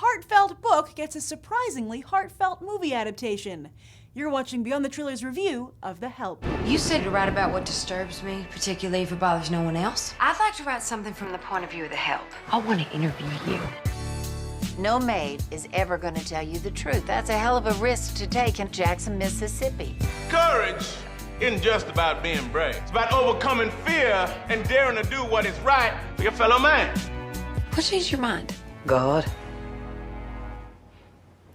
heartfelt book gets a surprisingly heartfelt movie adaptation. You're watching Beyond the Trailers review of The Help. You said to write about what disturbs me, particularly if it bothers no one else. I'd like to write something from the point of view of The Help. I want to interview you. No maid is ever going to tell you the truth. That's a hell of a risk to take in Jackson, Mississippi. Courage isn't just about being brave. It's about overcoming fear and daring to do what is right for your fellow man. What changed your mind? God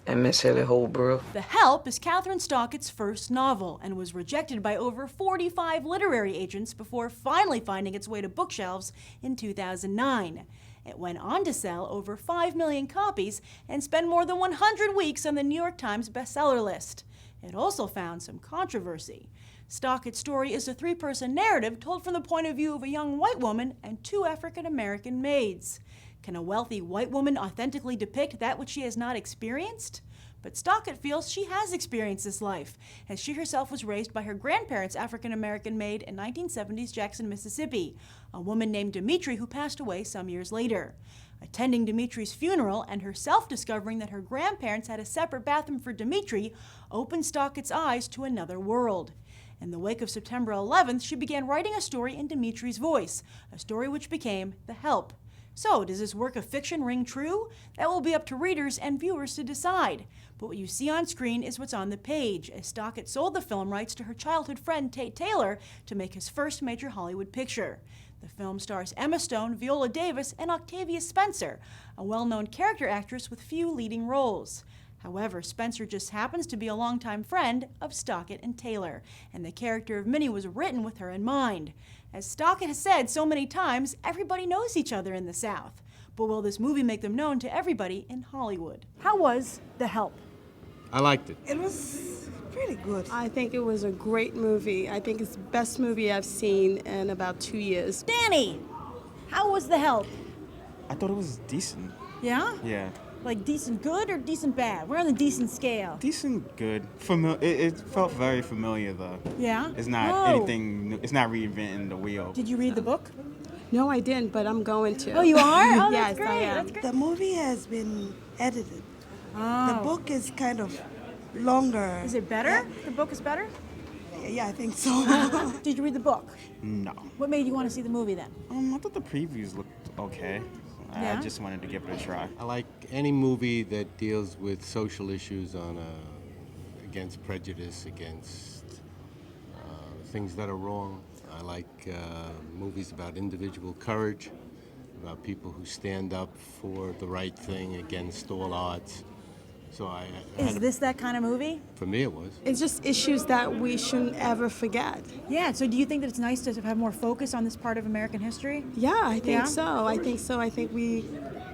and Miss Ellie Holbrook. The Help is Kathryn Stockett's first novel and was rejected by over 45 literary agents before finally finding its way to bookshelves in 2009. It went on to sell over 5 million copies and spend more than 100 weeks on the New York Times bestseller list. It also found some controversy. Stockett's story is a three-person narrative told from the point of view of a young white woman and two African-American maids. Can a wealthy white woman authentically depict that which she has not experienced? But Stockett feels she has experienced this life, as she herself was raised by her grandparents' African-American maid in 1970s Jackson, Mississippi, a woman named Dimitri who passed away some years later. Attending Dimitri's funeral and herself discovering that her grandparents had a separate bathroom for Dimitri opened Stockett's eyes to another world. In the wake of September 11th, she began writing a story in Dimitri's voice, a story which became The Help. So, does this work of fiction ring true? That will be up to readers and viewers to decide. But what you see on screen is what's on the page, as Stockett sold the film rights to her childhood friend Tate Taylor to make his first major Hollywood picture. The film stars Emma Stone, Viola Davis, and Octavia Spencer, a well-known character actress with few leading roles. However, Spencer just happens to be a longtime friend of Stockett and Taylor, and the character of Minnie was written with her in mind. As Stockett has said so many times, everybody knows each other in the South. But will this movie make them known to everybody in Hollywood? How was The Help? I liked it. It was pretty good. I think it was a great movie. I think it's the best movie I've seen in about 2 years. Danny, how was The Help? I thought it was decent. Yeah? Yeah. Like decent good or decent bad? We're on the decent scale. Decent good. It felt very familiar though. Yeah? It's not anything new. It's not reinventing the wheel. Did you read the book? No, I didn't, but I'm going to. Oh, you are? Oh, that's yes, great. I am. That's great. The movie has been edited. Oh. The book is kind of longer. Is it better? The book is better? Yeah, I think so. Did you read the book? No. What made you want to see the movie then? I thought the previews looked okay. Yeah? I just wanted to give it a try. I like any movie that deals with social issues against prejudice, against things that are wrong. I like movies about individual courage, about people who stand up for the right thing against all odds. So Is this that kind of movie? For me, it was. It's just issues that we shouldn't ever forget. Yeah, so do you think that it's nice to have more focus on this part of American history? Yeah, I think Yeah? so. I think so. I think we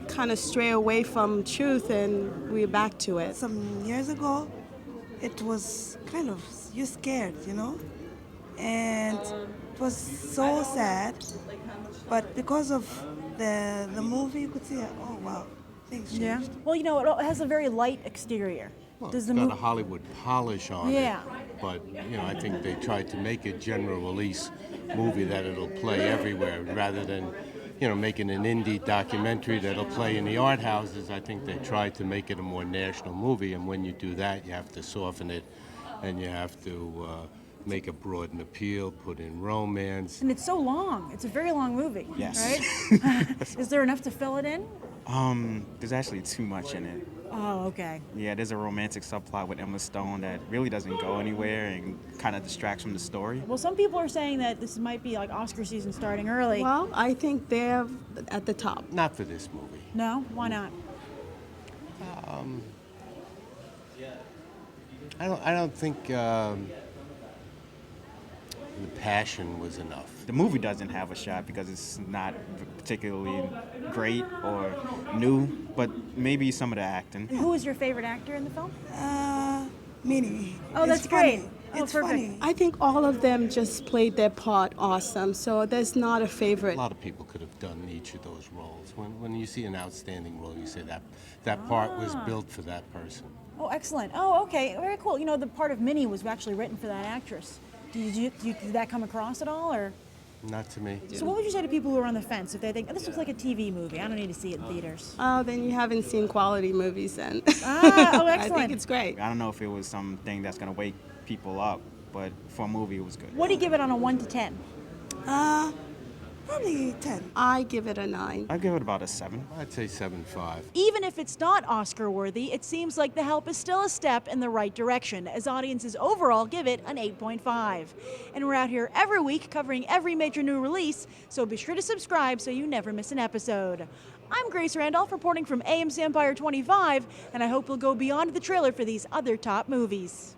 kind of stray away from truth and we're back to it. Some years ago, it was kind of, you're scared, you know? And it was so sad. But because of the movie, you could see, oh, wow. Yeah. Well, you know, it has a very light exterior. Well, Does it's the got a Hollywood polish on Yeah. it. But, I think they tried to make a general release movie that it'll play everywhere rather than, making an indie documentary that'll play in the art houses. I think they tried to make it a more national movie, and when you do that, you have to soften it and you have to make a broad appeal, put in romance. And it's so long. It's a very long movie. Yes. Right? Is there enough to fill it in? There's actually too much in it. Oh, okay. Yeah, there's a romantic subplot with Emma Stone that really doesn't go anywhere and kind of distracts from the story. Well, some people are saying that this might be like Oscar season starting early. Well, I think they're at the top. Not for this movie. No? Why not? I don't think the passion was enough. The movie doesn't have a shot because it's not particularly great or new, but maybe some of the acting. Who is your favorite actor in the film? Minnie. Oh, that's great. Oh, It's perfect. funny. I think all of them just played their part awesome, so there's not a favorite. A lot of people could have done each of those roles. When you see an outstanding role, you say that part was built for that person. Oh, excellent. Oh, okay. Very cool. You know, the part of Minnie was actually written for that actress. Did that come across at all, or? Not to me. So what would you say to people who are on the fence if they think, oh, this looks like a TV movie, I don't need to see it in theaters? Oh, then you haven't seen quality movies then. Oh, I excellent. think it's great. I don't know if it was something that's gonna wake people up, but for a movie, it was good. What do you give it on a 1 to 10? Probably 10. I give it a 9. I'd give it about a 7. I'd say 7.5. Even if it's not Oscar-worthy, it seems like The Help is still a step in the right direction, as audiences overall give it an 8.5. And we're out here every week covering every major new release, so be sure to subscribe so you never miss an episode. I'm Grace Randolph reporting from AMC Empire 25, and I hope we'll go beyond the trailer for these other top movies.